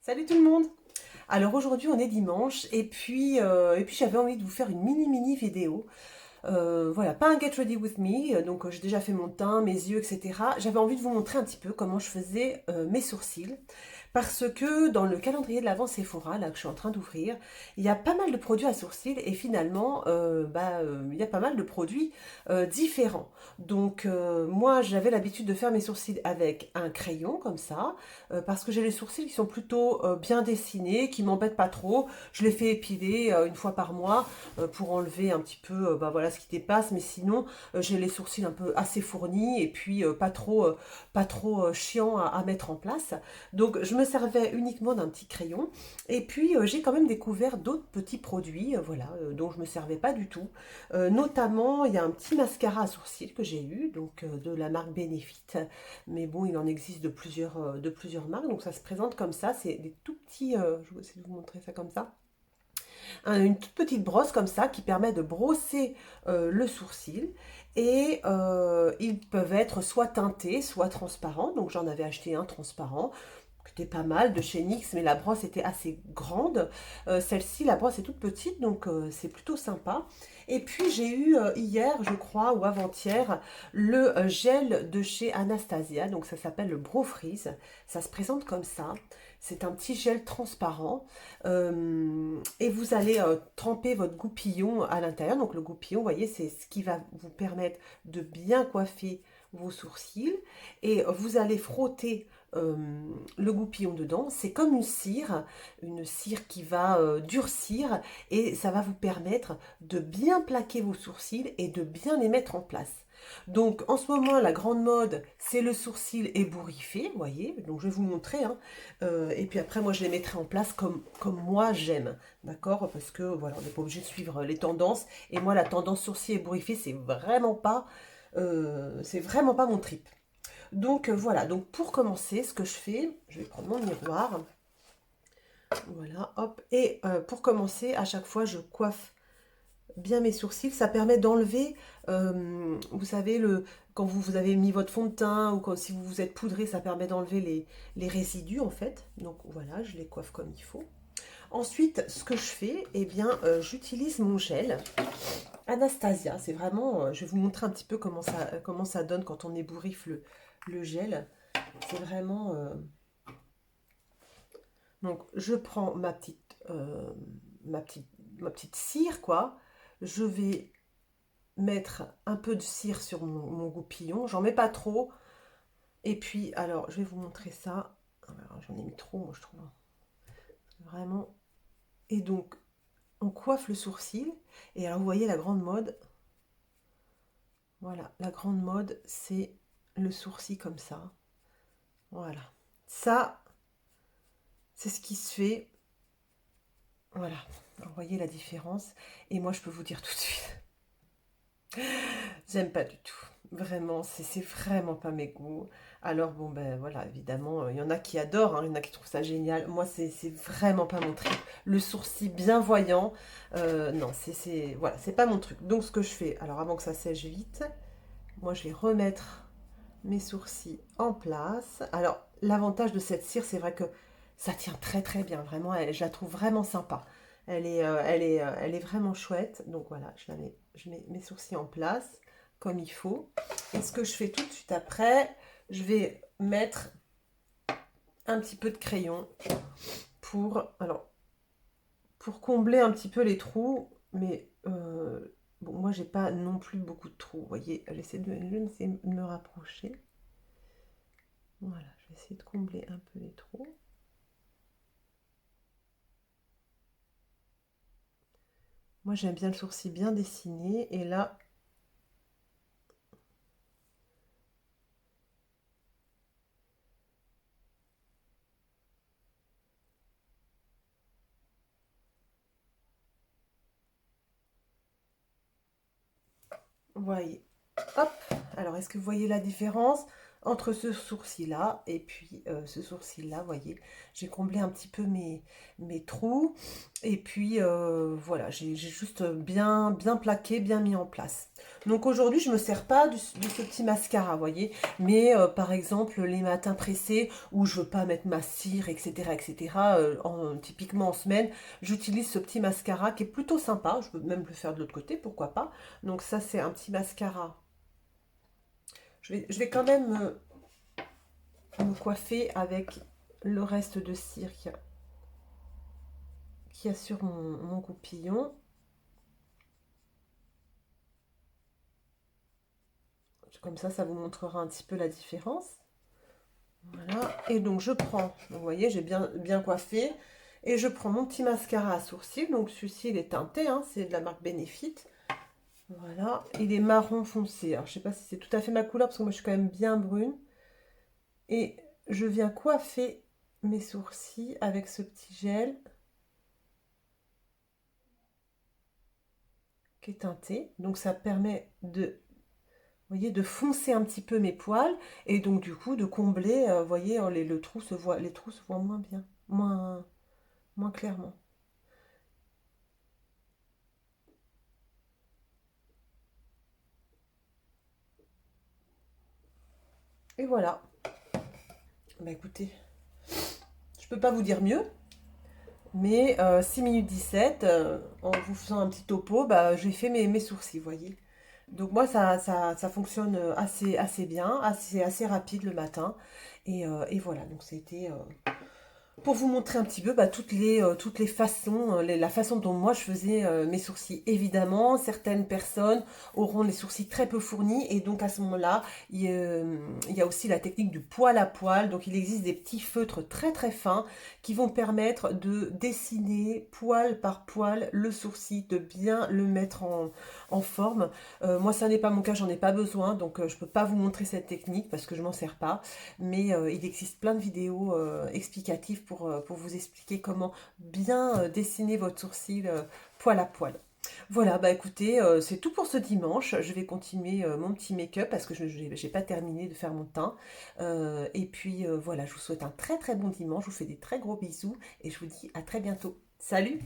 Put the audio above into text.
Salut tout le monde! Alors aujourd'hui on est dimanche et puis j'avais envie de vous faire une mini vidéo. Voilà, pas un get ready with me, donc j'ai déjà fait mon teint, mes yeux, etc. J'avais envie de vous montrer un petit peu comment je faisais mes sourcils. Parce que dans le calendrier de l'Avent Sephora, là que je suis en train d'ouvrir, il y a pas mal de produits à sourcils et finalement, il y a pas mal de produits différents. Donc moi j'avais l'habitude de faire mes sourcils avec un crayon comme ça, parce que j'ai les sourcils qui sont plutôt bien dessinés, qui m'embêtent pas trop. Je les fais épiler une fois par mois pour enlever un petit peu voilà, ce qui dépasse, mais sinon j'ai les sourcils un peu assez fournis et puis pas trop chiant à mettre en place. Donc je me servais uniquement d'un petit crayon et puis j'ai quand même découvert d'autres petits produits voilà, dont je ne me servais pas du tout. Notamment il y a un petit mascara à sourcils que j'ai eu, donc de la marque Benefit, mais bon il en existe de plusieurs marques, donc ça se présente comme ça, c'est des tout petits, je vais essayer de vous montrer ça comme ça, une toute petite brosse comme ça qui permet de brosser le sourcil et ils peuvent être soit teintés, soit transparents. Donc j'en avais acheté un transparent qui était pas mal de chez NYX, mais la brosse était assez grande. Celle-ci, la brosse est toute petite, donc c'est plutôt sympa. Et puis j'ai eu hier, je crois, ou avant-hier, le gel de chez Anastasia. Donc ça s'appelle le Brow Freeze. Ça se présente comme ça. C'est un petit gel transparent. Et vous allez tremper votre goupillon à l'intérieur. Donc le goupillon, vous voyez, c'est ce qui va vous permettre de bien coiffer vos sourcils. Et vous allez frotter euh, le goupillon dedans. C'est comme une cire qui va durcir et ça va vous permettre de bien plaquer vos sourcils et de bien les mettre en place. Donc en ce moment, la grande mode, c'est le sourcil ébouriffé, vous voyez. Donc je vais vous montrer, hein. Et puis après, moi, je les mettrai en place comme moi j'aime, d'accord? Parce que voilà, on n'est pas obligé de suivre les tendances. Et moi, la tendance sourcil ébouriffé, c'est vraiment pas mon trip. Donc voilà, donc pour commencer, ce que je fais, je vais prendre mon miroir. Voilà, hop. Et pour commencer, à chaque fois, je coiffe bien mes sourcils. Ça permet d'enlever, vous savez, quand vous avez mis votre fond de teint ou quand, si vous vous êtes poudré, ça permet d'enlever les résidus en fait. Donc voilà, je les coiffe comme il faut. Ensuite, ce que je fais, eh bien, j'utilise mon gel Anastasia. C'est vraiment, je vais vous montrer un petit peu comment ça donne quand on ébouriffe le gel. C'est vraiment... Donc, je prends ma petite, ma petite cire, quoi. Je vais mettre un peu de cire sur mon goupillon. J'en mets pas trop. Et puis, alors, je vais vous montrer ça. Alors, j'en ai mis trop, moi, je trouve. Vraiment. Et donc, on coiffe le sourcil. Et alors, vous voyez la grande mode. Voilà, la grande mode, c'est le sourcil comme ça. Voilà. Ça, c'est ce qui se fait. Voilà. Alors, vous voyez la différence. Et moi, je peux vous dire tout de suite. J'aime pas du tout. Vraiment, c'est vraiment pas mes goûts. Alors bon ben voilà, évidemment, il y en a qui adorent, hein, il y en a qui trouvent ça génial. Moi, c'est vraiment pas mon truc. Le sourcil bien voyant, non, voilà, c'est pas mon truc. Donc ce que je fais, alors avant que ça sèche vite, moi je vais remettre mes sourcils en place. Alors l'avantage de cette cire, c'est vrai que ça tient très bien. Vraiment, je la trouve vraiment sympa. Elle est vraiment chouette. Donc voilà, je mets mes sourcils en place comme il faut. Et ce que je fais tout de suite après, je vais mettre un petit peu de crayon pour combler un petit peu les trous. Mais bon, moi, j'ai pas non plus beaucoup de trous. Vous voyez, je vais essayer de me rapprocher. Voilà, je vais essayer de combler un peu les trous. Moi, j'aime bien le sourcil bien dessiné. Et là, vous voyez, hop. Alors, est-ce que vous voyez la différence entre ce sourcil-là et puis ce sourcil-là, vous voyez, j'ai comblé un petit peu mes trous. Et puis voilà, j'ai juste bien plaqué, bien mis en place. Donc aujourd'hui, je ne me sers pas de ce petit mascara, vous voyez. Mais par exemple, les matins pressés où je veux pas mettre ma cire, etc., typiquement en semaine, j'utilise ce petit mascara qui est plutôt sympa. Je peux même le faire de l'autre côté, pourquoi pas. Donc ça, c'est un petit mascara. Je vais quand même me coiffer avec le reste de cire qu'il y a sur mon goupillon. Comme ça vous montrera un petit peu la différence. Voilà. Et donc, je prends, vous voyez, j'ai bien coiffé. Et je prends mon petit mascara à sourcils. Donc, celui-ci, il est teinté, hein, c'est de la marque Benefit. Voilà. Il est marron foncé. Alors, je sais pas si c'est tout à fait ma couleur, parce que moi, je suis quand même bien brune. Et je viens coiffer mes sourcils avec ce petit gel qui est teinté. Donc, ça permet de, vous voyez, de foncer un petit peu mes poils. Et donc, du coup, de combler, vous voyez, le trou se voit, les trous se voient moins bien, moins clairement. Et voilà. Bah écoutez, je peux pas vous dire mieux, mais 6 minutes 17, en vous faisant un petit topo, bah, j'ai fait mes sourcils, vous voyez. Donc moi, ça fonctionne assez bien, assez rapide le matin. Et voilà, donc c'était pour vous montrer un petit peu toutes les façons, la façon dont moi je faisais mes sourcils. Évidemment, certaines personnes auront les sourcils très peu fournis et donc à ce moment-là, il y a aussi la technique du poil à poil. Donc il existe des petits feutres très fins qui vont permettre de dessiner poil par poil le sourcil, de bien le mettre en forme. Moi, ça n'est pas mon cas, j'en ai pas besoin, donc je peux pas vous montrer cette technique parce que je m'en sers pas. Mais il existe plein de vidéos explicatives pour vous expliquer comment bien dessiner votre sourcil poil à poil. Voilà, bah écoutez, c'est tout pour ce dimanche. Je vais continuer mon petit make-up parce que je n'ai pas terminé de faire mon teint. Et puis voilà, je vous souhaite un très bon dimanche. Je vous fais des très gros bisous et je vous dis à très bientôt. Salut!